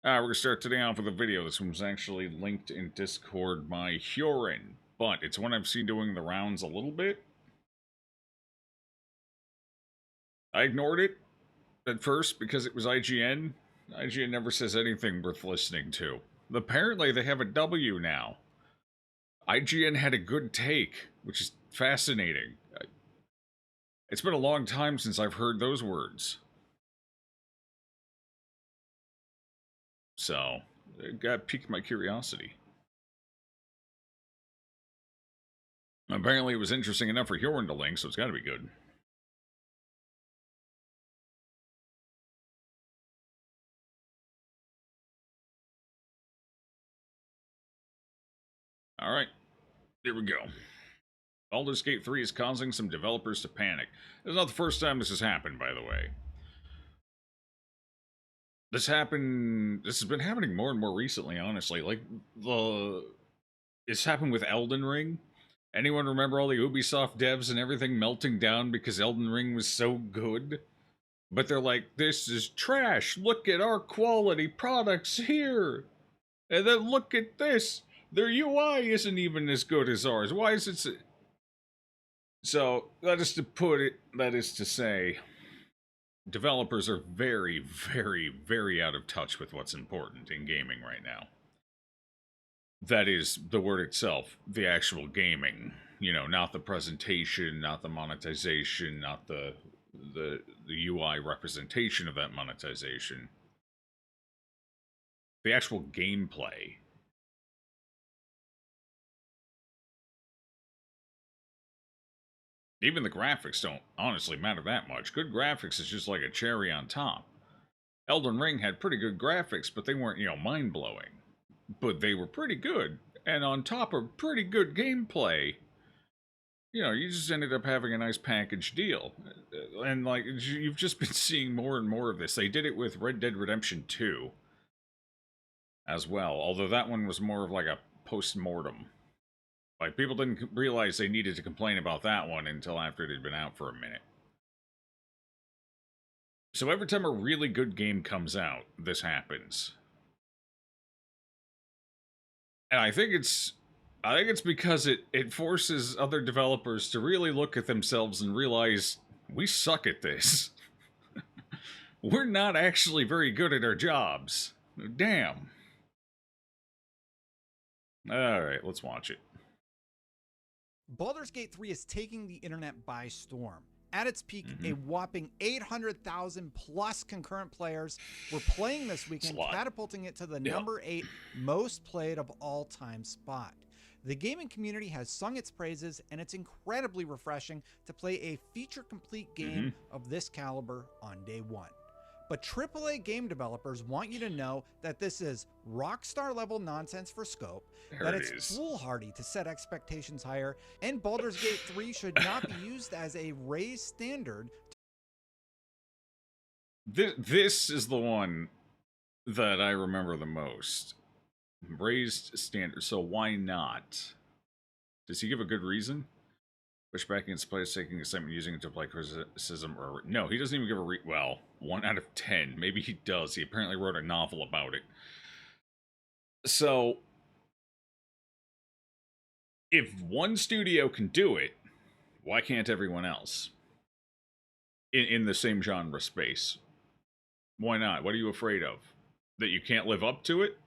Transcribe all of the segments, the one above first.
We're going to start today off with a video. This one was actually linked in Discord by Hurin, but it's one I've seen doing the rounds a little bit. I ignored it at first because it was IGN. IGN never says anything worth listening to. Apparently, they have a W now. IGN had a good take, which is fascinating. It's been a long time since I've heard those words. So, it got piqued my curiosity. Apparently, it was interesting enough for Hurin to link, so it's got to be good. Alright, here we go. Baldur's Gate 3 is causing some developers to panic. This is not the first time this has happened, by the way. This has been happening more and more recently, honestly. It's happened with Elden Ring. Anyone remember all the Ubisoft devs and everything melting down because Elden Ring was so good? But they're like, this is trash. Look at our quality products here. And then look at this. Their UI isn't even as good as ours. Why is it... So, that is to say, developers are very, very, very out of touch with what's important in gaming right now. That is the word itself, the actual gaming. You know, not the presentation, not the monetization, not the UI representation of that monetization. The actual gameplay. Even the graphics don't honestly matter that much. Good graphics is just like a cherry on top. Elden Ring had pretty good graphics, but they weren't, mind-blowing. But they were pretty good. And on top of pretty good gameplay, you just ended up having a nice package deal. And, you've just been seeing more and more of this. They did it with Red Dead Redemption 2 as well, although that one was more of like a post-mortem. Like, people didn't realize they needed to complain about that one until after it had been out for a minute. So every time a really good game comes out, this happens. And I think it's because it forces other developers to really look at themselves and realize we suck at this. We're not actually very good at our jobs. Damn. Alright, let's watch it. Baldur's Gate 3 is taking the internet by storm. At its peak, a whopping 800,000 plus concurrent players were playing this weekend, catapulting it to the number 8 most played of all time spot. The gaming community has sung its praises, and it's incredibly refreshing to play a feature-complete game of this caliber on day one. But AAA game developers want you to know that this is rockstar level nonsense for scope, that it's foolhardy to set expectations higher, and Baldur's Gate 3 should not be used as a raised standard. This is the one that I remember the most. Raised standard, so why not? Does he give a good reason? Push back against players taking excitement using it to apply criticism or... No, he doesn't even give a well, 1 out of 10. Maybe he does. He apparently wrote a novel about it. So, if one studio can do it, why can't everyone else? In the same genre space. Why not? What are you afraid of? That you can't live up to it?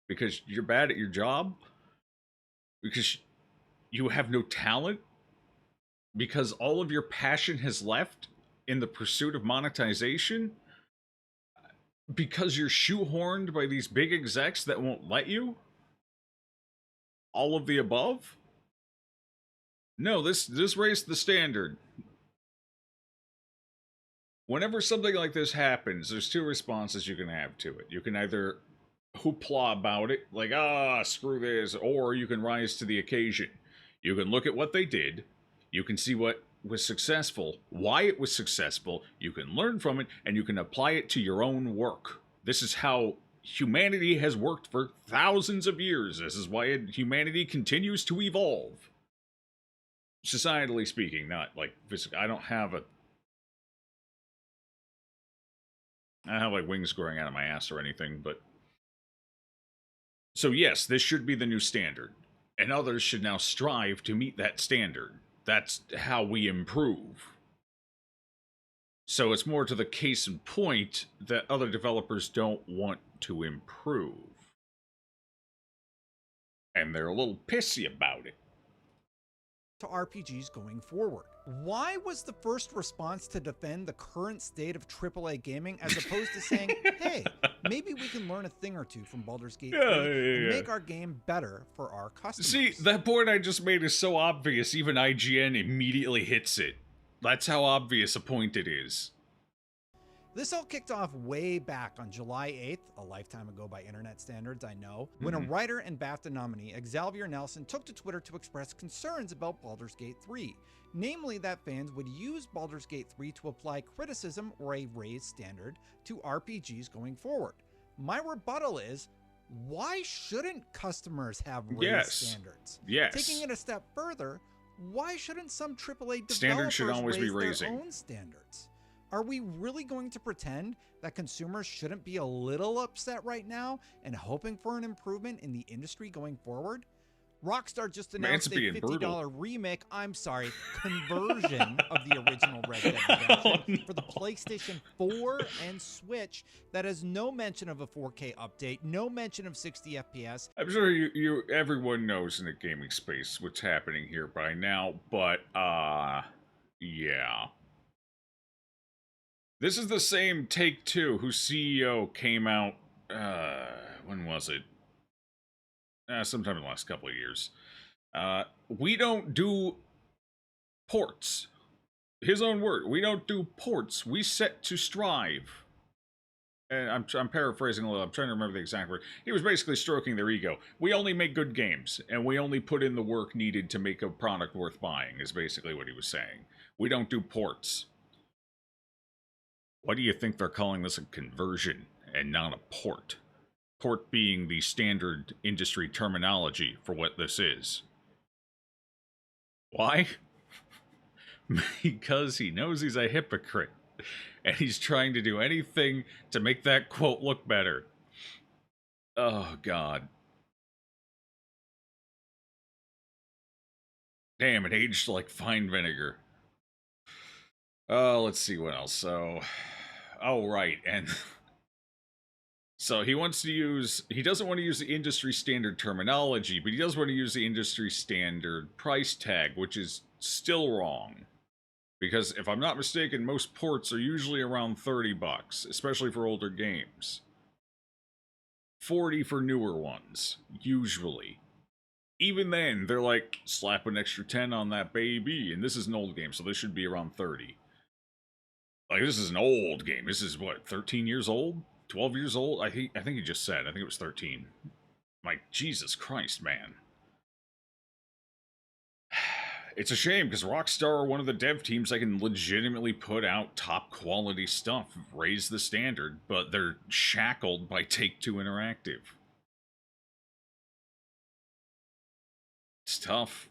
Because you're bad at your job? Because you have no talent? Because all of your passion has left in the pursuit of monetization? Because you're shoehorned by these big execs that won't let you? All of the above? No, this raised the standard. Whenever something like this happens, there's two responses you can have to it. You can either hoopla about it, like, screw this, or you can rise to the occasion. You can look at what they did, you can see what was successful, why it was successful, you can learn from it, and you can apply it to your own work. This is how humanity has worked for thousands of years. This is why humanity continues to evolve. Societally speaking, not like physically. I don't have like wings growing out of my ass or anything, but So yes, this should be the new standard, and others should now strive to meet that standard. That's how we improve. So it's more to the case in point that other developers don't want to improve. And they're a little pissy about it. To RPGs going forward. Why was the first response to defend the current state of AAA gaming as opposed to saying, hey, maybe we can learn a thing or two from Baldur's Gate 3 and make our game better for our customers? See, that point I just made is so obvious, even IGN immediately hits it. That's how obvious a point it is. This all kicked off way back on July 8th, a lifetime ago by internet standards, I know, when a writer and BAFTA nominee, Xavier Nelson, took to Twitter to express concerns about Baldur's Gate 3, namely that fans would use Baldur's Gate 3 to apply criticism or a raised standard to RPGs going forward. My rebuttal is, why shouldn't customers have raised standards? Yes. Taking it a step further, why shouldn't some AAA developers standards should always be raise raising their own standards? Are we really going to pretend that consumers shouldn't be a little upset right now and hoping for an improvement in the industry going forward? Rockstar just announced a $50 remake, conversion of the original Red Dead Redemption for the PlayStation 4 and Switch that has no mention of a 4K update, no mention of 60 FPS. I'm sure everyone knows in the gaming space what's happening here by now, but, yeah. This is the same Take-Two whose CEO came out, when was it? Sometime in the last couple of years. We don't do ports. His own word. We don't do ports. We set to strive. And I'm paraphrasing a little. I'm trying to remember the exact word. He was basically stroking their ego. We only make good games, and we only put in the work needed to make a product worth buying, is basically what he was saying. We don't do ports. Why do you think they're calling this a conversion and not a port? Port being the standard industry terminology for what this is. Why? Because he knows he's a hypocrite, and he's trying to do anything to make that quote look better. Oh, God. Damn, it aged like fine vinegar. Let's see what else. So, oh, right, and so he doesn't want to use the industry standard terminology, but he does want to use the industry standard price tag, which is still wrong. Because if I'm not mistaken, most ports are usually around $30, especially for older games. 40 for newer ones, usually. Even then, they're like, slap an extra 10 on that baby, and this is an old game, so this should be around 30. Like, this is an old game. This is, what, 13 years old? 12 years old? I think he just said. I think it was 13. Like, Jesus Christ, man. It's a shame, because Rockstar are one of the dev teams that can legitimately put out top-quality stuff, raise the standard, but they're shackled by Take-Two Interactive. It's tough.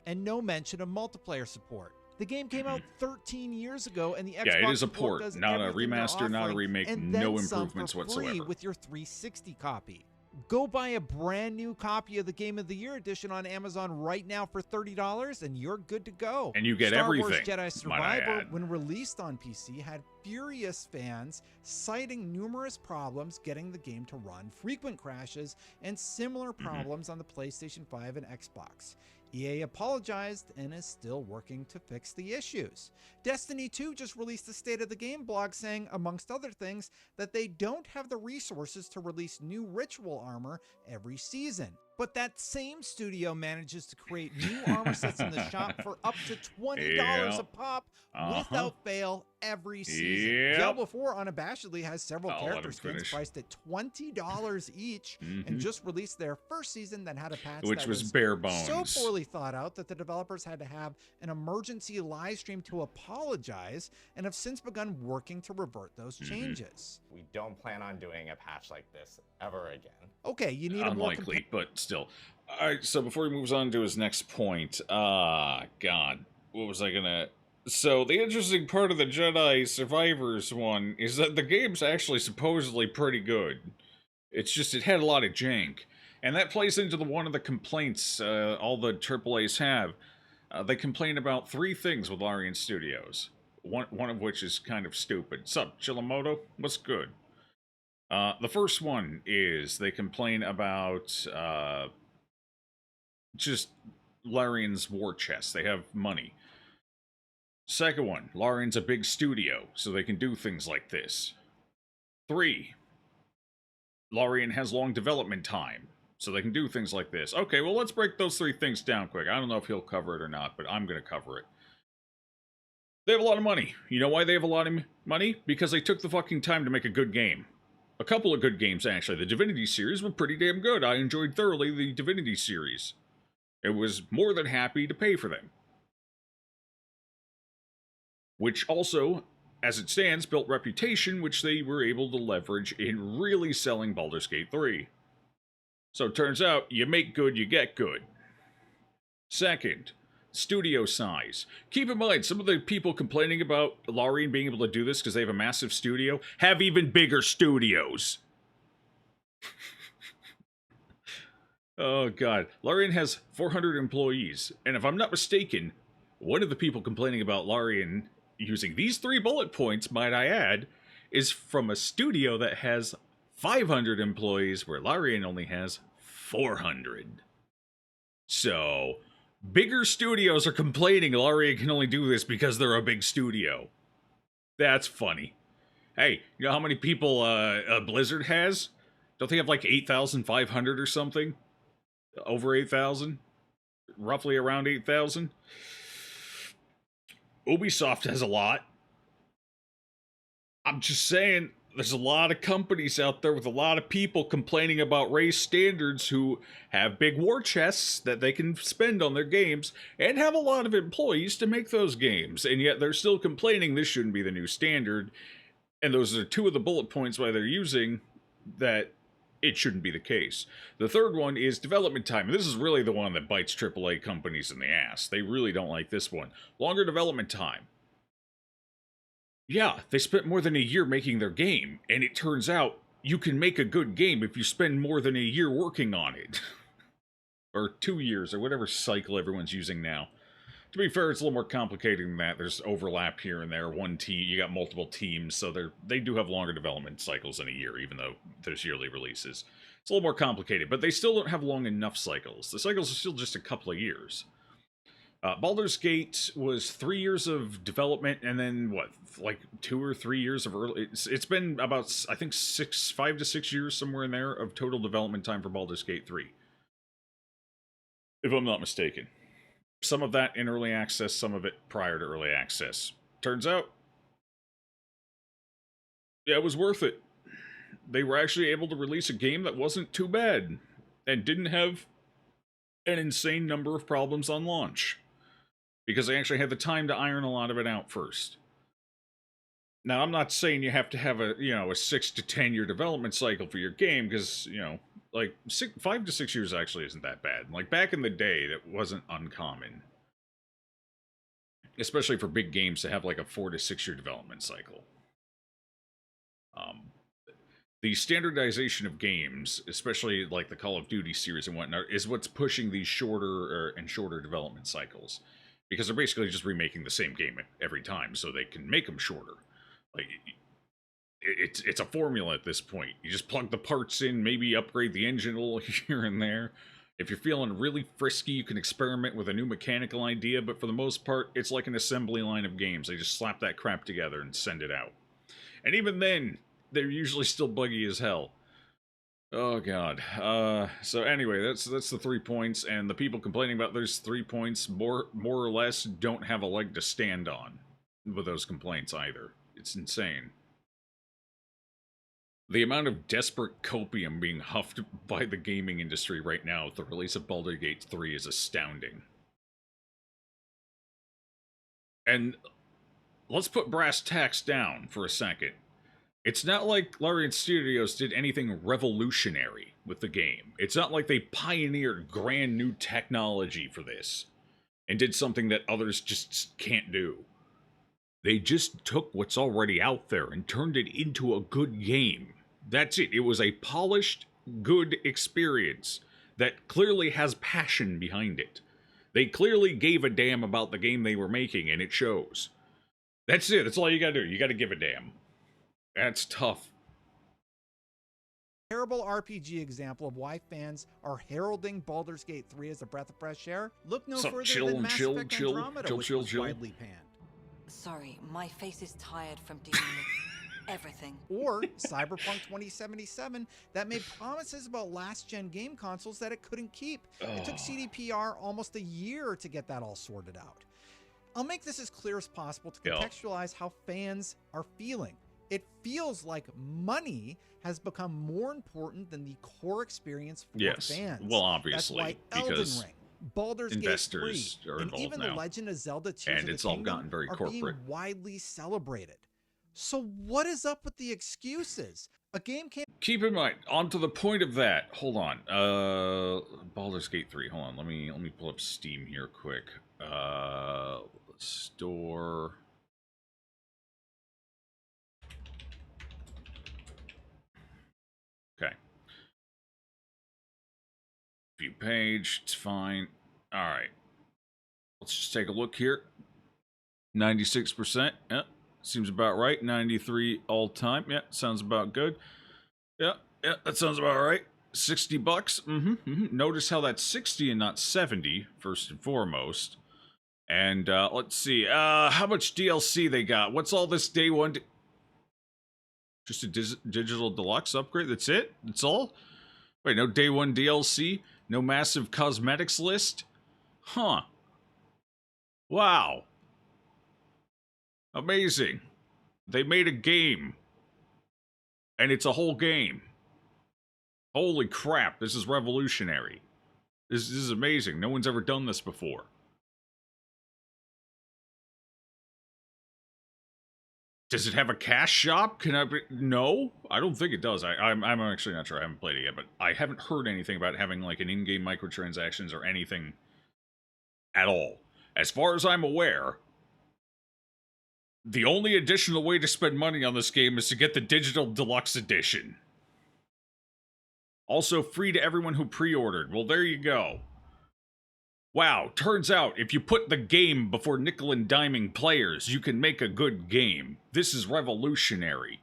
And no mention of multiplayer support. The game came out 13 years ago, and the Xbox it is a port, port, not a remaster, not a remake, and no then some improvements for free whatsoever. With your 360 copy. Go buy a brand new copy of the Game of the Year edition on Amazon right now for $30, and you're good to go. And you get Star everything. Wars Jedi Survivor, when released on PC, had furious fans citing numerous problems getting the game to run, frequent crashes, and similar problems on the PlayStation 5 and Xbox. EA apologized and is still working to fix the issues. Destiny 2 just released a State of the Game blog saying, amongst other things, that they don't have the resources to release new ritual armor every season. But that same studio manages to create new armor sets in the shop for up to $20 a pop without fail every season. Diablo 4 unabashedly has several character skins priced at $20 each and just released their first season that had a patch which that was bare bones. So poorly thought out that the developers had to have an emergency live stream to apologize and have since begun working to revert those changes. We don't plan on doing a patch like this ever again. Okay, you need unlikely, but still. All right, so before he moves on to his next point, God, what was I gonna... So, the interesting part of the Jedi Survivors one is that the game's actually supposedly pretty good. It's just, it had a lot of jank. And that plays into one of the complaints all the AAAs have. They complain about three things with Larian Studios. One of which is kind of stupid. Sup, Chilamoto? What's good? The first one is they complain about just Larian's war chest. They have money. Second one, Larian's a big studio, so they can do things like this. 3, Larian has long development time, so they can do things like this. Okay, well, let's break those 3 things down quick. I don't know if he'll cover it or not, but I'm going to cover it. They have a lot of money. You know why they have a lot of money? Because they took the fucking time to make a good game. A couple of good games, actually. The Divinity series were pretty damn good. I enjoyed thoroughly the Divinity series. It was more than happy to pay for them. Which also, as it stands, built reputation, which they were able to leverage in really selling Baldur's Gate 3. So it turns out, you make good, you get good. Second, studio size. Keep in mind, some of the people complaining about Larian being able to do this because they have a massive studio, have even bigger studios. Oh god. Larian has 400 employees, and if I'm not mistaken, one of the people complaining about Larian using these 3 bullet points, might I add, is from a studio that has 500 employees, where Larian only has 400. So, bigger studios are complaining Larian can only do this because they're a big studio. That's funny. Hey, you know how many people Blizzard has? Don't they have like 8,500 or something? Over 8,000? Roughly around 8,000? Ubisoft has a lot. I'm just saying, there's a lot of companies out there with a lot of people complaining about raised standards who have big war chests that they can spend on their games and have a lot of employees to make those games, and yet they're still complaining this shouldn't be the new standard, and those are 2 of the bullet points why they're using that it shouldn't be the case. The third one is development time, and this is really the one that bites AAA companies in the ass. They really don't like this one. Longer development time. Yeah, they spent more than a year making their game, and it turns out you can make a good game if you spend more than a year working on it. Or 2 years, or whatever cycle everyone's using now. To be fair, it's a little more complicated than that. There's overlap here and there. One team, you got multiple teams, so they do have longer development cycles than a year, even though there's yearly releases. It's a little more complicated, but they still don't have long enough cycles. The cycles are still just a couple of years. Baldur's Gate was 3 years of development, and then what, like 2 or 3 years of early. It's been about, I think, 5 to 6 years somewhere in there of total development time for Baldur's Gate 3, if I'm not mistaken. Some of that in early access, some of it prior to early access. Turns out, yeah, it was worth it. They were actually able to release a game that wasn't too bad, and didn't have an insane number of problems on launch, because they actually had the time to iron a lot of it out first. Now, I'm not saying you have to have a 6 to 10 year development cycle for your game, because, like 5 to 6 years actually isn't that bad. Like back in the day, that wasn't uncommon, especially for big games to have like a 4 to 6 year development cycle. The standardization of games, especially like the Call of Duty series and whatnot, is what's pushing these shorter and shorter development cycles, because they're basically just remaking the same game every time, so they can make them shorter. Like, it's a formula at this point. You just plug the parts in, maybe upgrade the engine a little here and there. If you're feeling really frisky, you can experiment with a new mechanical idea, but for the most part, it's like an assembly line of games. They just slap that crap together and send it out. And even then, they're usually still buggy as hell. Oh god. So anyway, that's the 3 points, and the people complaining about those 3 points more or less don't have a leg to stand on with those complaints either. It's insane. The amount of desperate copium being huffed by the gaming industry right now with the release of Baldur's Gate 3 is astounding. And let's put brass tacks down for a second. It's not like Larian Studios did anything revolutionary with the game. It's not like they pioneered grand new technology for this and did something that others just can't do. They just took what's already out there and turned it into a good game That's it. It was a polished, good experience that clearly has passion behind it. They clearly gave a damn about the game they were making, and it shows. That's it. That's all you gotta do. You gotta give a damn. That's tough. Terrible RPG example of why fans are heralding Baldur's Gate 3 as a breath of fresh air? Look no further than Mass Effect Andromeda, which was widely panned. Sorry, my face is tired from dealing with everything. Or Cyberpunk 2077 that made promises about last-gen game consoles that it couldn't keep. It took CDPR almost a year to get that all sorted out. I'll make this as clear as possible to contextualize how fans are feeling. It feels like money has become more important than the core experience for fans. Well, obviously, that's why Elden Ring, Baldur's investors Gate 3, are and involved even now. The Legend of Zelda Tears And of it's the all Kingdom gotten very are corporate. being widely celebrated. So what is up with the excuses? A game came... Keep in mind, on to the point of that, hold on. Baldur's Gate 3, hold on, let me pull up Steam here quick. Store... Okay. View page, it's fine. Alright. Let's just take a look here. 96%, yeah, seems about right. 93 all time, yeah, sounds about good. Yeah, that sounds about right. 60 bucks, Notice how that's 60 and not 70, first and foremost. And, let's see, how much DLC they got? What's all this day one? Just a digital deluxe upgrade, that's it? That's all? Wait, no day one DLC? No massive cosmetics list? Huh. Wow. Amazing. They made a game. And it's a whole game. Holy crap, this is revolutionary. This is amazing. No one's ever done this before. Does it have a cash shop? Can I be... No, I don't think it does. I'm actually not sure. I haven't played it yet, but I haven't heard anything about having like an in-game microtransactions or anything at all. As far as I'm aware, the only additional way to spend money on this game is to get the digital deluxe edition. Also free to everyone who pre-ordered. Well, there you go. Wow, turns out if you put the game before nickel and diming players, you can make a good game. This is revolutionary.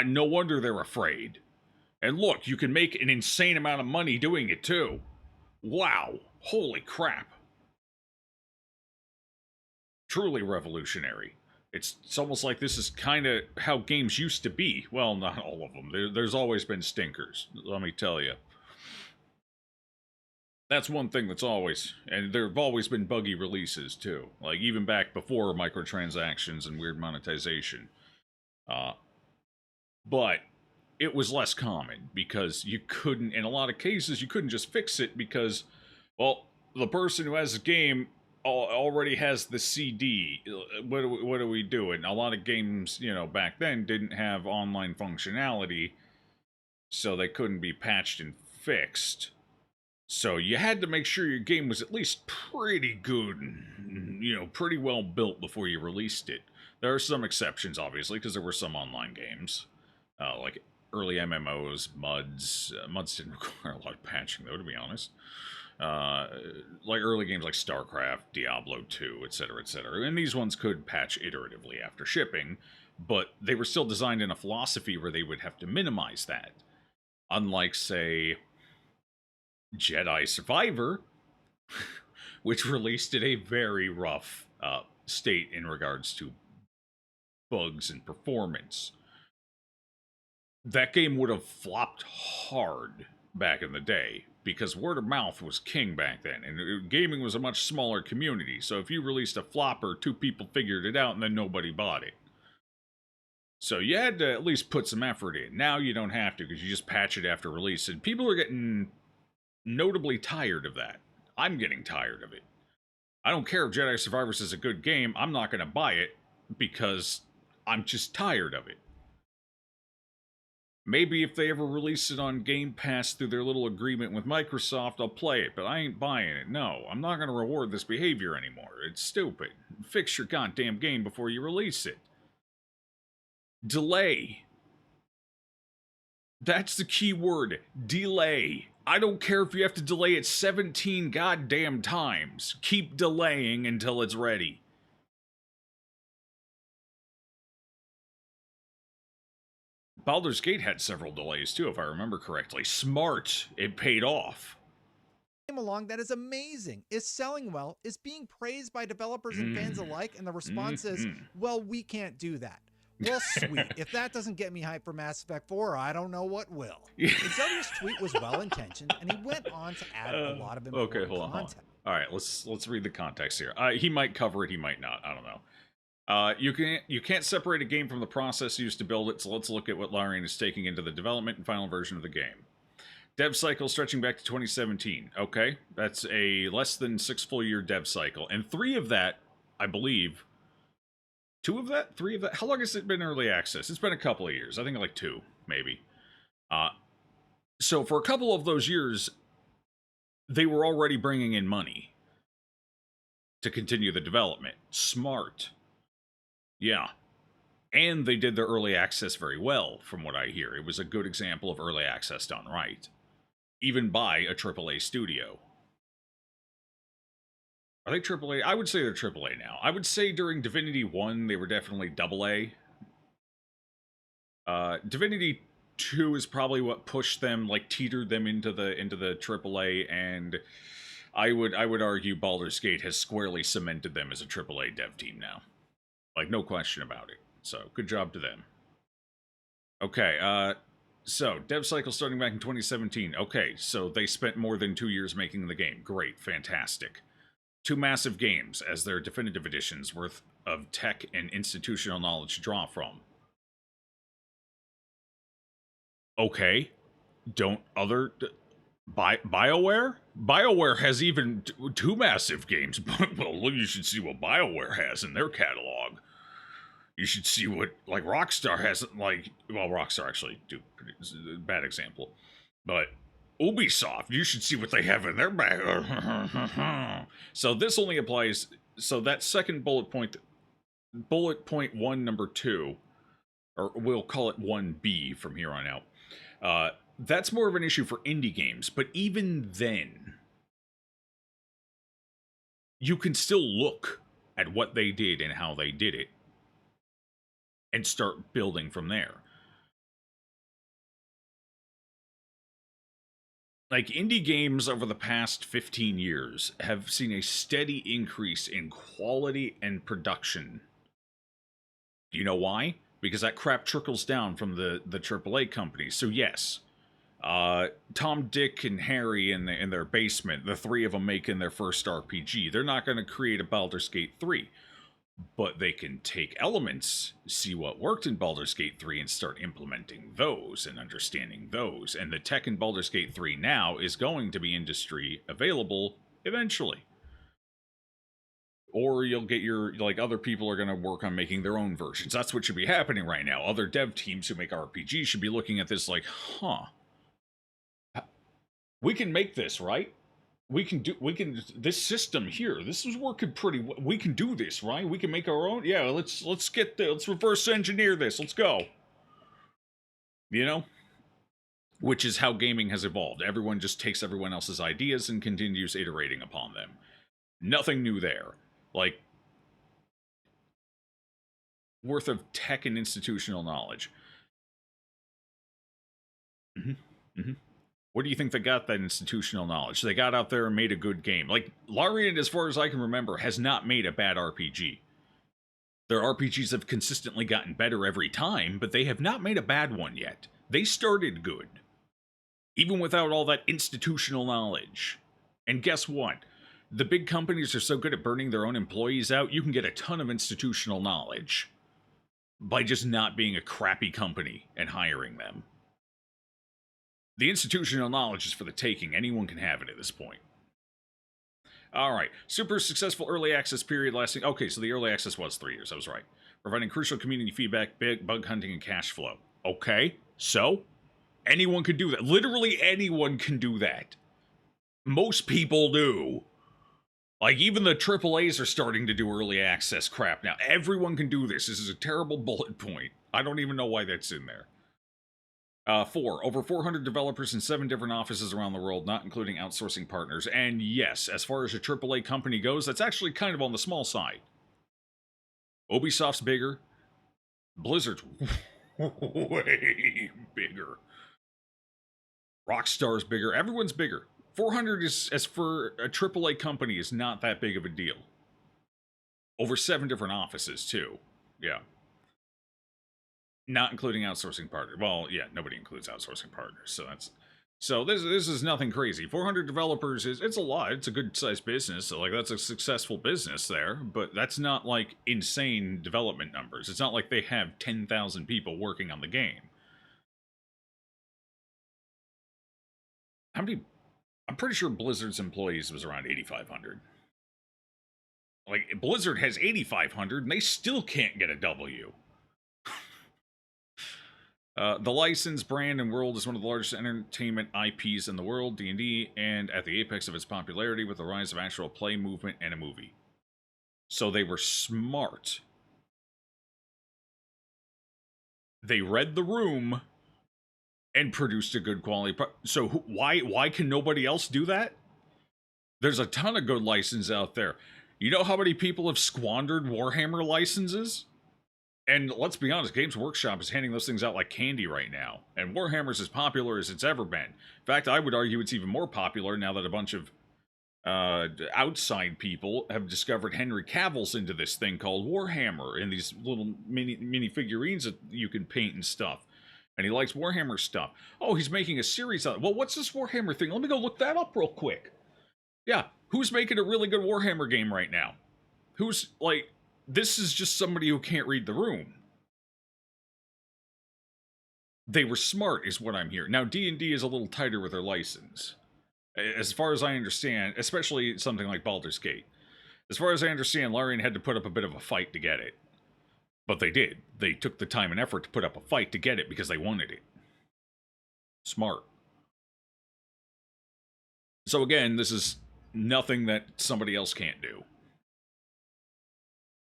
No wonder they're afraid. And look, you can make an insane amount of money doing it too. Wow, holy crap. Truly revolutionary. It's almost like this is kind of how games used to be. Well, not all of them. There's always been stinkers, let me tell you. That's one thing that's always, and there have always been buggy releases too, like even back before microtransactions and weird monetization. But it was less common because you couldn't, in a lot of cases, you couldn't just fix it because, well, the person who has the game already has the CD. What do we do? And a lot of games, you know, back then didn't have online functionality, so they couldn't be patched and fixed. So you had to make sure your game was at least pretty good, you know, pretty well built before you released it. There are some exceptions, obviously, because there were some online games, like early MMOs, MUDs. MUDs didn't require a lot of patching, though, to be honest. Like early games like StarCraft, Diablo 2, etc., etc. And these ones could patch iteratively after shipping, but they were still designed in a philosophy where they would have to minimize that. Unlike, say, Jedi Survivor, which released in a very rough state in regards to bugs and performance. That game would have flopped hard back in the day, because word of mouth was king back then, and gaming was a much smaller community, so if you released a flopper, 2 people figured it out, and then nobody bought it. So you had to at least put some effort in. Now you don't have to, because you just patch it after release, and people are getting notably tired of that. I'm getting tired of it. I don't care if Jedi Survivors is a good game, I'm not going to buy it, because I'm just tired of it. Maybe if they ever release it on Game Pass through their little agreement with Microsoft, I'll play it, but I ain't buying it. No, I'm not going to reward this behavior anymore. It's stupid. Fix your goddamn game before you release it. Delay. That's the key word. Delay. I don't care if you have to delay it 17 goddamn times. Keep delaying until it's ready. Baldur's Gate had several delays too, if I remember correctly. Smart. It paid off. Along that is amazing, is selling well, is being praised by developers and fans alike, and the response is, well, we can't do that. Well, sweet. If that doesn't get me hyped for Mass Effect 4, I don't know what will. Xeldia's tweet was well-intentioned, and he went on to add a lot of important context. All right, let's read the context here. He might cover it, he might not. I don't know. You can't separate a game from the process used to build it, so let's look at what Larian is taking into the development and final version of the game. Dev cycle stretching back to 2017. Okay, that's a less than 6 full year dev cycle, and 3 of that, I believe. 2 of that? 3 of that? How long has it been early access? It's been a couple of years. I think like 2, maybe. So for a couple of those years, they were already bringing in money to continue the development. Smart. Yeah. And they did their early access very well, from what I hear. It was a good example of early access done right. Even by a AAA studio. Are they AAA? I would say they're AAA now. I would say during Divinity 1, they were definitely AA. Divinity 2 is probably what pushed them, like teetered them into the AAA, and I would argue Baldur's Gate has squarely cemented them as a AAA dev team now. Like, no question about it. So, good job to them. Okay, so, dev cycle starting back in 2017. Okay, so they spent more than 2 years making the game. Great, fantastic. 2 massive games as their definitive editions worth of tech and institutional knowledge to draw from. Okay, don't other... BioWare? BioWare has even 2 massive games. Well, you should see what BioWare has in their catalog. You should see what, like, Rockstar hasn't, like... Well, Rockstar actually do... Bad example. But... Ubisoft, you should see what they have in their bag. So this only applies... So that second bullet point 1, number 2, or we'll call it 1B from here on out, that's more of an issue for indie games. But even then, you can still look at what they did and how they did it, and start building from there. Like, indie games over the past 15 years have seen a steady increase in quality and production. Do you know why? Because that crap trickles down from the AAA companies. So yes, Tom, Dick, and Harry in their basement, the 3 of them making their first RPG, they're not going to create a Baldur's Gate 3. But they can take elements, see what worked in Baldur's Gate 3, and start implementing those and understanding those. And the tech in Baldur's Gate 3 now is going to be industry available eventually. Or you'll get your, like, other people are going to work on making their own versions. That's what should be happening right now. Other dev teams who make RPGs should be looking at this like, huh. We can make this, right? This system here, this is working pretty well. We can do this, right? We can make our own. Yeah, let's reverse engineer this. Let's go. You know? Which is how gaming has evolved. Everyone just takes everyone else's ideas and continues iterating upon them. Nothing new there. Like, worth of tech and institutional knowledge. What do you think they got that institutional knowledge? They got out there and made a good game. Like, Larian, as far as I can remember, has not made a bad RPG. Their RPGs have consistently gotten better every time, but they have not made a bad one yet. They started good. Even without all that institutional knowledge. And guess what? The big companies are so good at burning their own employees out, you can get a ton of institutional knowledge by just not being a crappy company and hiring them. The institutional knowledge is for the taking. Anyone can have it at this point. Alright. Super successful early access period lasting... Okay, so the early access was 3 years. I was right. Providing crucial community feedback, bug hunting, and cash flow. Okay, so? Anyone can do that. Literally anyone can do that. Most people do. Like, even the AAAs are starting to do early access crap now. Everyone can do this. This is a terrible bullet point. I don't even know why that's in there. 4. Over 400 developers in 7 different offices around the world, not including outsourcing partners. And yes, as far as a AAA company goes, that's actually kind of on the small side. Ubisoft's bigger. Blizzard's way bigger. Rockstar's bigger. Everyone's bigger. 400 is, as for a AAA company, is not that big of a deal. Over 7 different offices, too. Yeah. Not including outsourcing partners. Well, yeah, nobody includes outsourcing partners, so this is nothing crazy. 400 developers it's a lot. It's a good sized business. So like that's a successful business there, but that's not like insane development numbers. It's not like they have 10,000 people working on the game. How many? I'm pretty sure Blizzard's employees was around 8,500. Like Blizzard has 8,500 and they still can't get a W. The licensed brand and world is one of the largest entertainment IPs in the world, D&D, and at the apex of its popularity with the rise of actual play movement and a movie. So they were smart. They read the room and produced a good quality so why can nobody else do that? There's a ton of good licenses out there. You know how many people have squandered Warhammer licenses? And let's be honest, Games Workshop is handing those things out like candy right now. And Warhammer's as popular as it's ever been. In fact, I would argue it's even more popular now that a bunch of outside people have discovered Henry Cavill's into this thing called Warhammer and these little mini figurines that you can paint and stuff. And he likes Warhammer stuff. Oh, he's making a series on it. Well, what's this Warhammer thing? Let me go look that up real quick. Yeah, who's making a really good Warhammer game right now? Who's, like... This is just somebody who can't read the room. They were smart, is what I'm hearing. Now, D&D is a little tighter with their license. As far as I understand, especially something like Baldur's Gate. As far as I understand, Larian had to put up a bit of a fight to get it. But they did. They took the time and effort to put up a fight to get it because they wanted it. Smart. So again, this is nothing that somebody else can't do.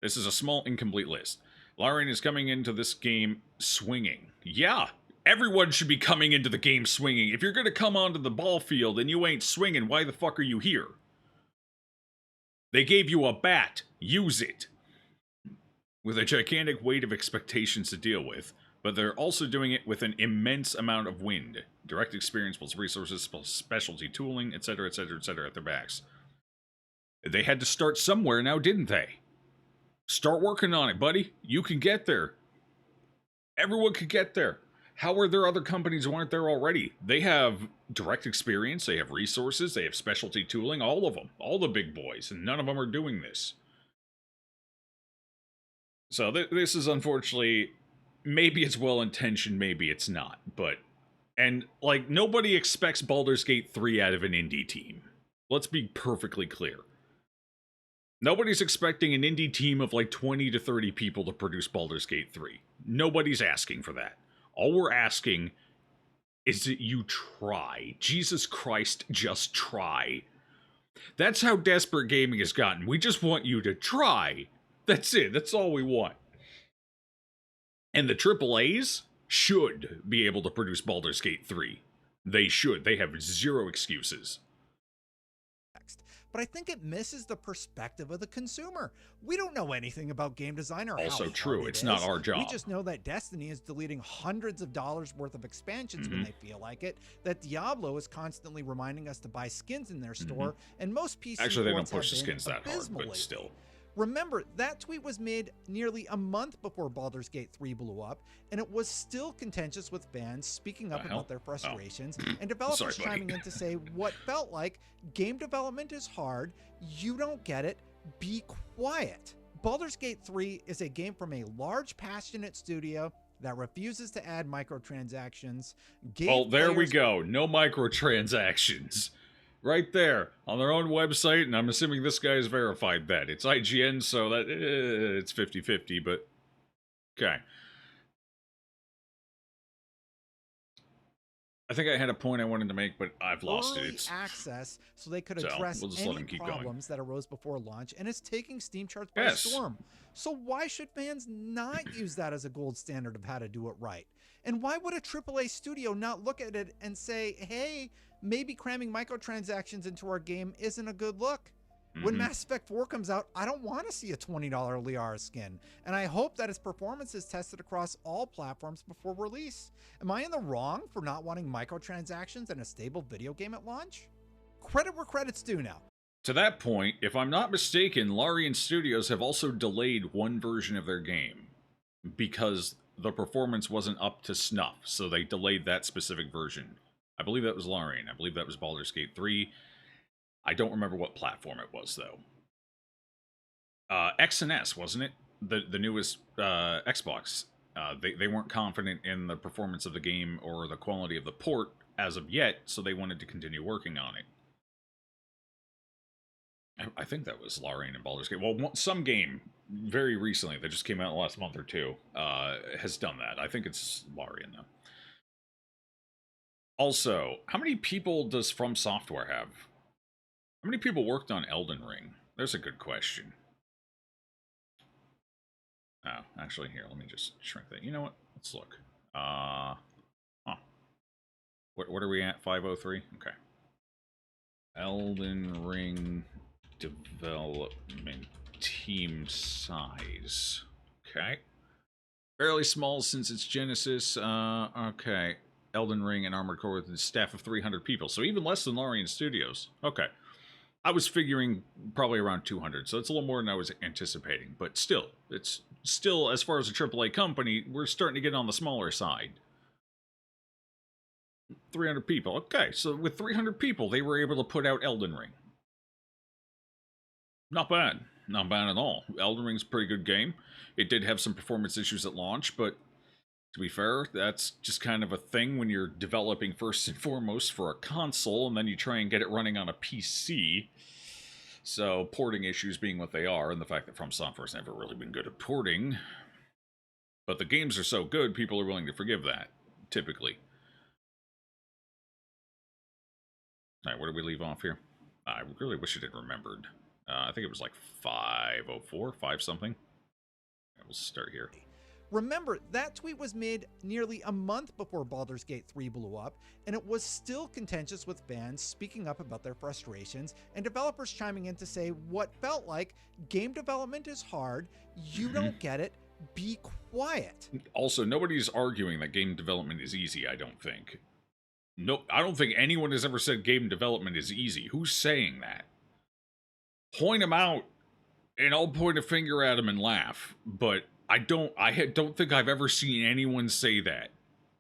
This is a small, incomplete list. Larian is coming into this game swinging. Yeah, everyone should be coming into the game swinging. If you're going to come onto the ball field and you ain't swinging, why the fuck are you here? They gave you a bat. Use it. With a gigantic weight of expectations to deal with, but they're also doing it with an immense amount of wind. Direct experience plus resources plus specialty tooling, etc., etc., etc. at their backs. They had to start somewhere now, didn't they? Start working on it, buddy. You can get there. Everyone could get there. How are there other companies who aren't there already? They have direct experience, they have resources, they have specialty tooling, all of them. All the big boys, and none of them are doing this. So this is unfortunately, maybe it's well-intentioned, maybe it's not, but... And, like, nobody expects Baldur's Gate 3 out of an indie team. Let's be perfectly clear. Nobody's expecting an indie team of like 20 to 30 people to produce Baldur's Gate 3. Nobody's asking for that. All we're asking is that you try. Jesus Christ, just try. That's how desperate gaming has gotten. We just want you to try. That's it. That's all we want. And the AAAs should be able to produce Baldur's Gate 3. They should. They have zero excuses. But I think it misses the perspective of the consumer. We don't know anything about game design or also how true. hard It's not our job. We just know that Destiny is deleting hundreds of dollars worth of expansions when they feel like it. That Diablo is constantly reminding us to buy skins in their store, and most PC Actually, they don't ports have push the been skins that hard, abysmal but lately. still. Remember, that tweet was made nearly a month before Baldur's Gate 3 blew up, and it was still contentious with fans speaking up about their frustrations and developers chiming in to say what felt like game development is hard, you don't get it, be quiet. Baldur's Gate 3 is a game from a large, passionate studio that refuses to add microtransactions. Well, there we go. No microtransactions. Right there, on their own website, and I'm assuming this guy has verified that. It's IGN, so that it's 50-50, but... Okay. I think I had a point I wanted to make, but I've lost it. early It's access so they could So, address we'll just let any them keep going. problems that arose before launch, and it's taking Steam charts by Yes. storm. So why should fans not use that as a gold standard of how to do it right? And why would a AAA studio not look at it and say, hey, maybe cramming microtransactions into our game isn't a good look? When Mhm. Mass Effect 4 comes out, I don't want to see a $20 Liara skin, and I hope that its performance is tested across all platforms before release. Am I in the wrong for not wanting microtransactions and a stable video game at launch? Credit where credit's due now. To that point, if I'm not mistaken, Larian Studios have also delayed one version of their game because the performance wasn't up to snuff, so they delayed that specific version. I believe that was Larian. I believe that was Baldur's Gate 3. I don't remember what platform it was, though. X and S, wasn't it? The newest Xbox. They weren't confident in the performance of the game or the quality of the port as of yet, so they wanted to continue working on it. I think that was Larian and Baldur's Gate. Well, some game very recently that just came out in the last month or two has done that. I think it's Larian, though. Also, how many people does From Software have? How many people worked on Elden Ring? There's a good question. Oh, actually, here, let me just shrink that. You know what? Let's look. What are we at? 503? Okay. Elden Ring development team size. Okay. Fairly small since its genesis. Okay. Elden Ring and Armored Core with a staff of 300 people. So even less than Larian Studios. Okay. I was figuring probably around 200, so it's a little more than I was anticipating. But still, it's still, as far as a AAA company, we're starting to get on the smaller side. 300 people. Okay, so with 300 people, they were able to put out Elden Ring. Not bad. Not bad at all. Elden Ring's a pretty good game. It did have some performance issues at launch, but to be fair, that's just kind of a thing when you're developing first and foremost for a console, and then you try and get it running on a PC. So, porting issues being what they are, and the fact that From Software's never really been good at porting. But the games are so good, people are willing to forgive that, typically. Alright, where did we leave off here? I really wish I had remembered. I think it was like 504, 5 something. Yeah, we'll start here. Remember, that tweet was made nearly a month before Baldur's Gate 3 blew up, and it was still contentious with fans speaking up about their frustrations and developers chiming in to say what felt like game development is hard, you don't get it, be quiet. Also, nobody's arguing that game development is easy, I don't think. No, I don't think anyone has ever said game development is easy. Who's saying that? Point them out, and I'll point a finger at them and laugh, but I don't think I've ever seen anyone say that.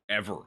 Ever.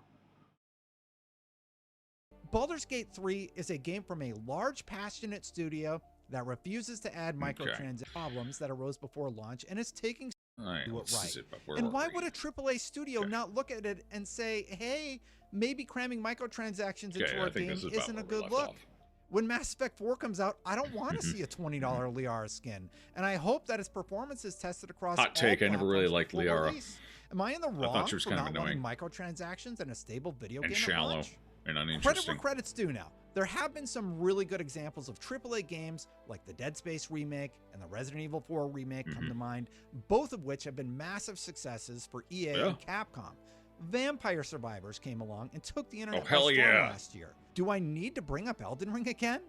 Baldur's Gate 3 is a game from a large, passionate studio that refuses to add microtransaction problems that arose before launch, and is taking Alright, do it right. Where And were why we? would a AAA studio not look at it and say, hey, maybe cramming microtransactions into our I think game this is about isn't a where we good left look? off. When Mass Effect 4 comes out, I don't want to see a $20 Liara skin, and I hope that its performance is tested across Hot all take, I never really platforms liked before Liara. release. Am I in the thought wrong she was for kind of not wanting annoying. microtransactions and a stable video And game at shallow. launch? And Credit uninteresting. where credit's due now. There have been some really good examples of AAA games like the Dead Space remake and the Resident Evil 4 remake come to mind, both of which have been massive successes for EA and Capcom. Vampire Survivors came along and took the internet by hell storm yeah. last year. Do I need to bring up Elden Ring again?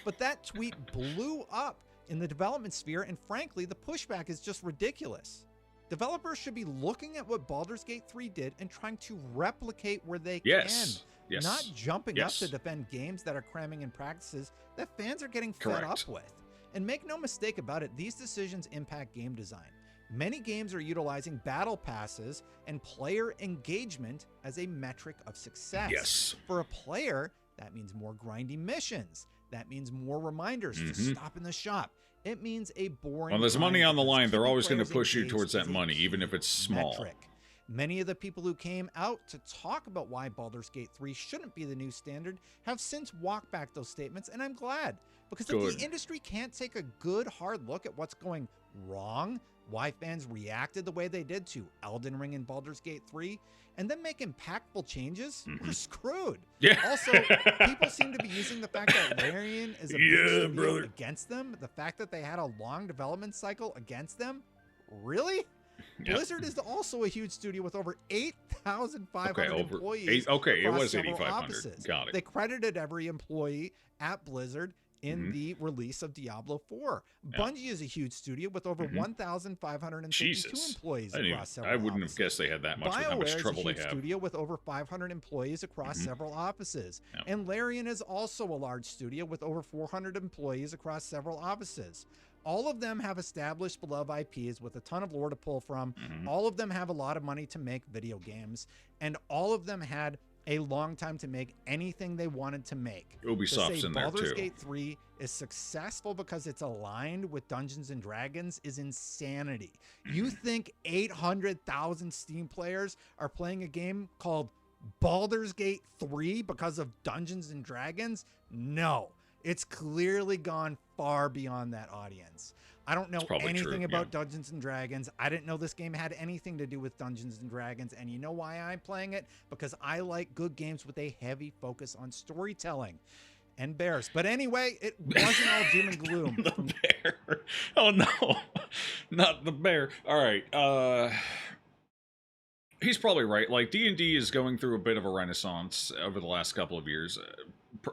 But that tweet blew up in the development sphere, and frankly, the pushback is just ridiculous. Developers should be looking at what Baldur's Gate 3 did and trying to replicate where they Yes. can, not jumping up Yes. to defend games that are cramming in practices that fans are getting fed up with. And make no mistake about it, these decisions impact game design. Many games are utilizing battle passes and player engagement as a metric of success. Yes. For a player, that means more grindy missions. That means more reminders to stop in the shop. It means a boring. When there's money grind on the that's line, they're keeping always going to players push you engaged towards that is a money, even if it's small. metric. Many of the people who came out to talk about why Baldur's Gate 3 shouldn't be the new standard have since walked back those statements, and I'm glad. Because if Good. the industry can't take a good, hard look at what's going wrong, why fans reacted the way they did to Elden Ring and Baldur's Gate 3, and then make impactful changes, we're screwed. Yeah. Also, people seem to be using the fact that Larian is a big studio against them, the fact that they had a long development cycle against them. Really? Yep. Blizzard is also a huge studio with over 8,500 employees. It across was several 8,500. offices. Got it. They credited every employee at Blizzard in the release of Diablo 4. Bungie is a huge studio with over 1,552 employees across several I wouldn't offices. have guessed they had that much with how BioWare much trouble is a they huge have. studio with over 500 employees across several offices. Yep. And Larian is also a large studio with over 400 employees across several offices. All of them have established beloved IPs with a ton of lore to pull from. All of them have a lot of money to make video games. And all of them had a long time to make anything they wanted to make. Ubisoft's in there Baldur's too. Gate 3 is successful because it's aligned with Dungeons and Dragons is insanity. You think 800,000 Steam players are playing a game called Baldur's Gate 3 because of Dungeons and Dragons? No. It's clearly gone far beyond that audience. I don't know anything about Dungeons and Dragons. I didn't know this game had anything to do with Dungeons and Dragons. And you know why I'm playing it? Because I like good games with a heavy focus on storytelling and bears. But anyway, it wasn't all doom and gloom. The bear. Oh no, not the bear. All right. He's probably right. Like, D&D is going through a bit of a renaissance over the last couple of years,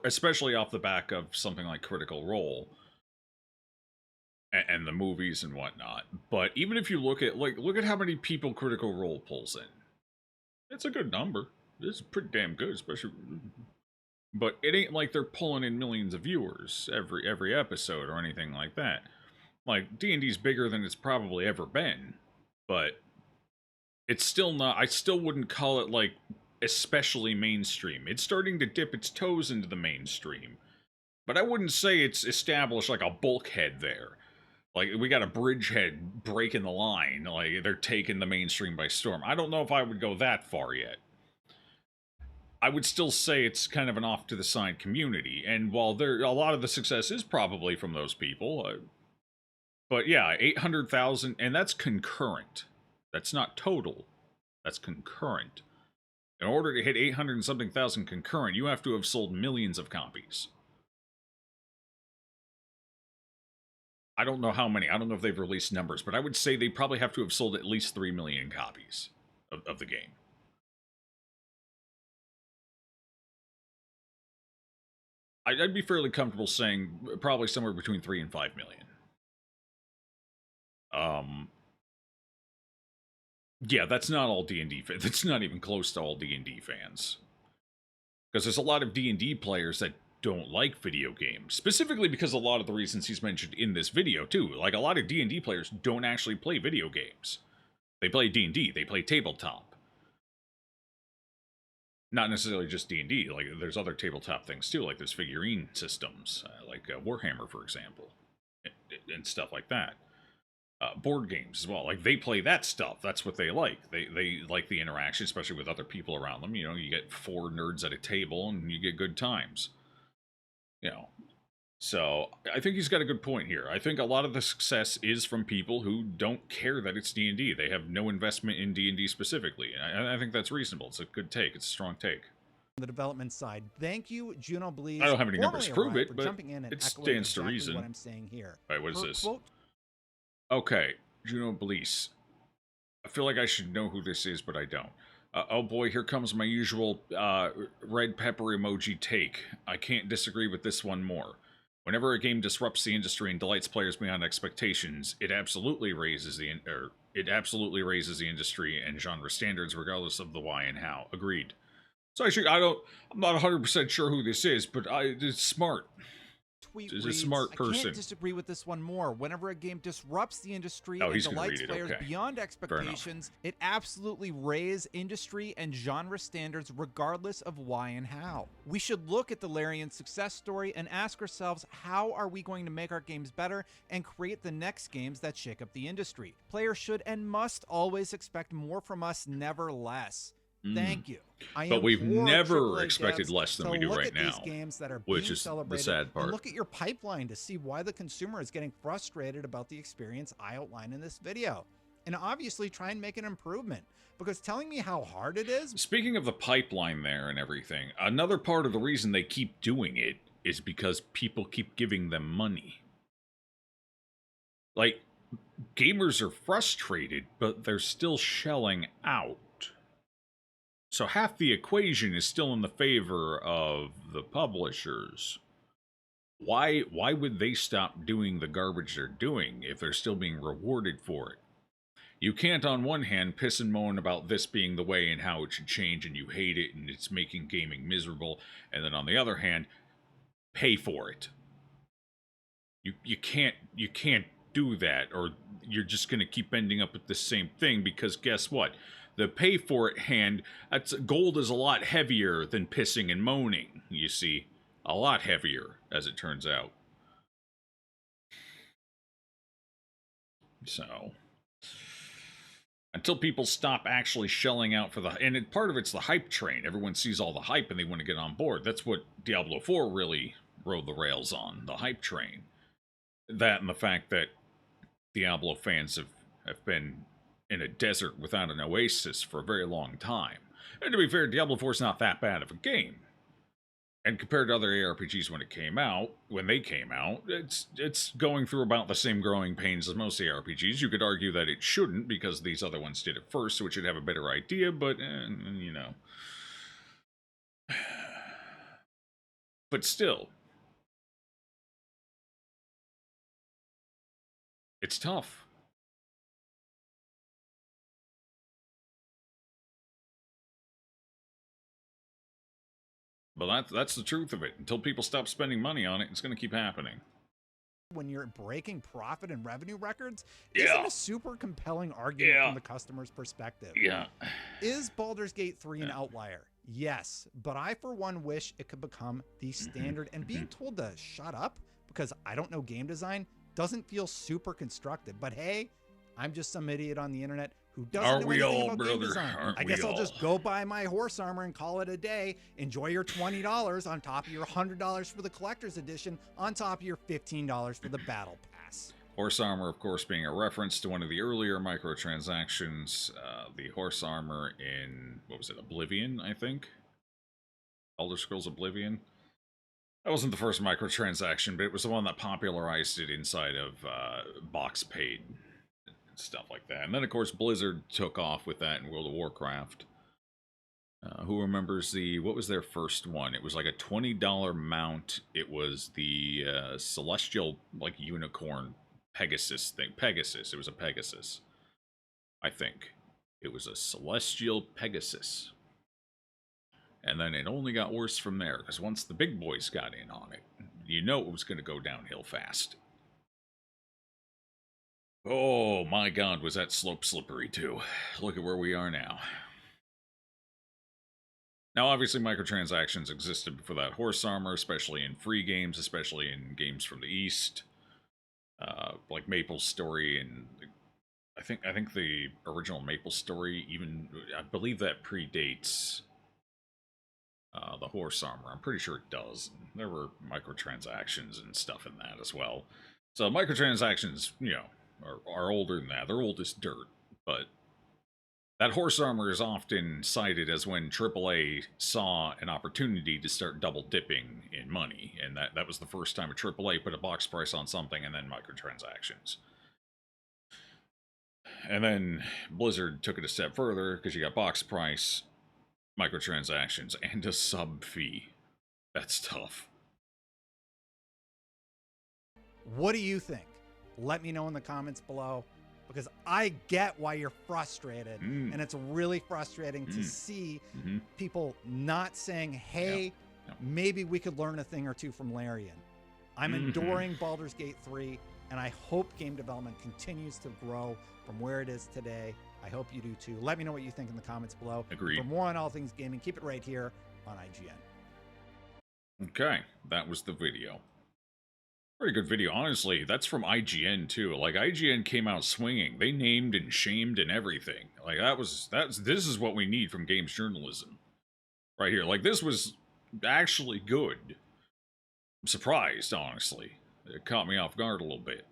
especially off the back of something like Critical Role and the movies and whatnot. But even if you look at how many people Critical Role pulls in, it's a good number. It's pretty damn good, especially. But it ain't like they're pulling in millions of viewers every episode or anything like that. Like, D&D's bigger than it's probably ever been, but it's still not. I still wouldn't call it like especially mainstream. It's starting to dip its toes into the mainstream, but I wouldn't say it's established like a bulkhead there. Like, we got a bridgehead breaking the line. Like, they're taking the mainstream by storm. I don't know if I would go that far yet. I would still say it's kind of an off-to-the-side community. And while a lot of the success is probably from those people, but yeah, 800,000, and that's concurrent. That's not total. That's concurrent. In order to hit 800 and something thousand concurrent, you have to have sold millions of copies. I don't know how many. I don't know if they've released numbers, but I would say they probably have to have sold at least 3 million copies of the game. I'd be fairly comfortable saying probably somewhere between 3 and 5 million. Yeah, that's not all D&D fans. That's not even close to all D&D fans. Because there's a lot of D&D players that don't like video games. Specifically because a lot of the reasons he's mentioned in this video, too. Like, a lot of D&D players don't actually play video games. They play D&D. They play tabletop. Not necessarily just D&D. Like, there's other tabletop things, too. Like, there's figurine systems. Like Warhammer, for example. And stuff like that. Board games as well. Like, they play that stuff. That's what they like. They like the interaction, especially with other people around them. You know, you get 4 nerds at a table and you get good times. You know. So, I think he's got a good point here. I think a lot of the success is from people who don't care that it's D&D. They have no investment in D&D specifically. And I think that's reasonable. It's a good take. It's a strong take. The development side. Thank you, Juno Bleeze. I don't have any numbers to prove it, but jumping in and it echoing stands to exactly reason. what I'm saying here. All right, what is this? Quote, Okay, Juno Bleece. I feel like I should know who this is, but I don't. Oh boy, here comes my usual red pepper emoji take. I can't disagree with this one more. Whenever a game disrupts the industry and delights players beyond expectations, it absolutely raises the industry and genre standards, regardless of the why and how. Agreed. So actually, I'm not 100% sure who this is, but it's smart. tweet He's reads, a smart I person. can't disagree with this one more. Whenever a game disrupts the industry and he's gonna delights read it, players okay. beyond expectations, it absolutely raises industry and genre standards regardless of why and how. We should look at the Larian success story and ask ourselves, how are we going to make our games better and create the next games that shake up the industry? Players should and must always expect more from us, never less. Thank you. I But we've implore never AAA expected devs less than to we do look right at these now, games that are which being is the celebrated sad part. and look at your pipeline to see why the consumer is getting frustrated about the experience I outline in this video. And obviously try and make an improvement, because telling me how hard it is. Speaking of the pipeline there and everything, another part of the reason they keep doing it is because people keep giving them money. Like, gamers are frustrated, but they're still shelling out. So half the equation is still in the favor of the publishers. Why would they stop doing the garbage they're doing if they're still being rewarded for it? You can't on one hand piss and moan about this being the way and how it should change and you hate it and it's making gaming miserable, and then on the other hand, pay for it. You can't do that, or you're just going to keep ending up with the same thing, because guess what? The pay for it hand, gold is a lot heavier than pissing and moaning, you see. A lot heavier, as it turns out. So, until people stop actually shelling out for the... And part of it's the hype train. Everyone sees all the hype and they want to get on board. That's what Diablo 4 really rode the rails on, the hype train. That and the fact that Diablo fans have been in a desert without an oasis for a very long time. And to be fair, Diablo 4 is not that bad of a game. And compared to other ARPGs when they came out, it's going through about the same growing pains as most ARPGs. You could argue that it shouldn't, because these other ones did it first, so it should have a better idea, but, you know. But still, it's tough. But that's the truth of it. Until people stop spending money on it, it's going to keep happening. When you're breaking profit and revenue records, isn't a super compelling argument from the customer's perspective. Yeah. Is Baldur's Gate 3 an outlier? Yes, but I for one wish it could become the standard, and being told to shut up because I don't know game design doesn't feel super constructive. But hey, I'm just some idiot on the internet who doesn't know anything about game design. I guess I'll just go buy my horse armor and call it a day. Enjoy your $20 on top of your $100 for the collector's edition, on top of your $15 for the battle pass. Horse armor, of course, being a reference to one of the earlier microtransactions, the horse armor in, what was it, Oblivion, I think? Elder Scrolls Oblivion? That wasn't the first microtransaction, but it was the one that popularized it inside of box paid. Stuff like that. And then, of course, Blizzard took off with that in World of Warcraft. Who remembers what was their first one? It was like a $20 mount. It was the celestial, like, unicorn Pegasus thing. Pegasus. It was a Pegasus. I think. It was a celestial Pegasus. And then it only got worse from there, because once the big boys got in on it, you know it was going to go downhill fast. Oh my god, was that slope slippery too. Look at where we are now. Now, obviously, microtransactions existed before that horse armor, especially in free games, especially in games from the East. Like Maple Story, and I think the original Maple Story, even, I believe that predates the horse armor. I'm pretty sure it does. There were microtransactions and stuff in that as well. So microtransactions, you know, are older than that. They're old as dirt. But that horse armor is often cited as when AAA saw an opportunity to start double dipping in money. And that was the first time a AAA put a box price on something and then microtransactions. And then Blizzard took it a step further, because you got box price, microtransactions, and a sub fee. That's tough. What do you think? Let me know in the comments below, because I get why you're frustrated, and it's really frustrating to see people not saying, hey, maybe we could learn a thing or two from Larian. I'm enduring Baldur's Gate 3, and I hope game development continues to grow from where it is today. I hope you do too. Let me know what you think in the comments below. Agreed. For more on all things gaming, keep it right here on IGN. Okay, that was the video. Pretty good video, honestly. That's from IGN too. Like IGN came out swinging. They named and shamed and everything. Like this is what we need from games journalism, right here. Like this was actually good. I'm surprised, honestly. It caught me off guard a little bit.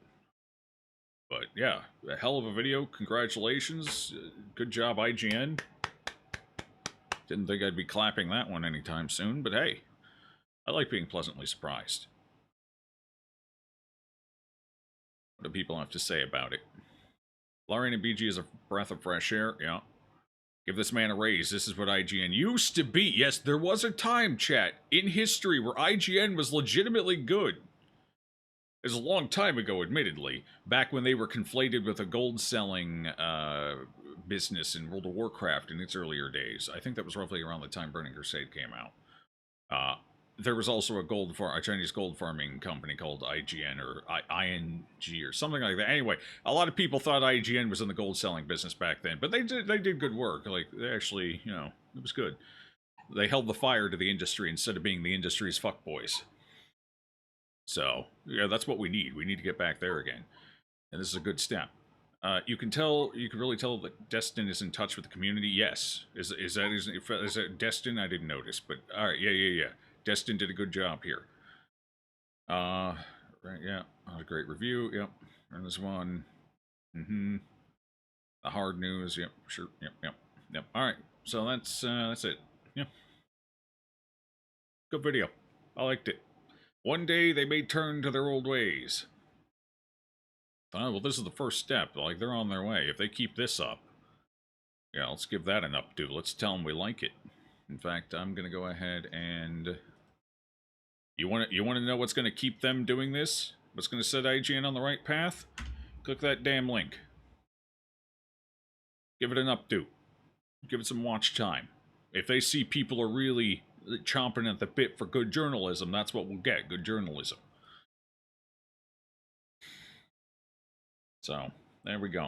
But yeah, a hell of a video. Congratulations. Good job, IGN. Didn't think I'd be clapping that one anytime soon, but hey, I like being pleasantly surprised. What do people have to say about it? Larian and BG is a breath of fresh air. Yeah. Give this man a raise. This is what IGN used to be. Yes, there was a time, chat, in history where IGN was legitimately good. It was a long time ago, admittedly, back when they were conflated with a gold-selling business in World of Warcraft in its earlier days. I think that was roughly around the time Burning Crusade came out. There was also a Chinese gold farming company called IGN or ING or something like that. Anyway, a lot of people thought IGN was in the gold selling business back then, but they did good work. Like they actually, you know, it was good. They held the fire to the industry instead of being the industry's fuckboys. So yeah, that's what we need. We need to get back there again, and this is a good step. You can really tell that Destin is in touch with the community. Yes, is that Destin? I didn't notice, but all right, yeah. Destin did a good job here. Right, yeah, a great review. Yep, and this one. The hard news. Yep, sure. Yep. All right, so that's it. Yeah, good video. I liked it. One day they may turn to their old ways. Oh, well, this is the first step. Like, they're on their way. If they keep this up, yeah, let's give that an updo. Let's tell them we like it. In fact, I'm going to go ahead and... You want to know what's going to keep them doing this? What's going to set IGN on the right path? Click that damn link. Give it an updo. Give it some watch time. If they see people are really chomping at the bit for good journalism, that's what we'll get. Good journalism. So, there we go.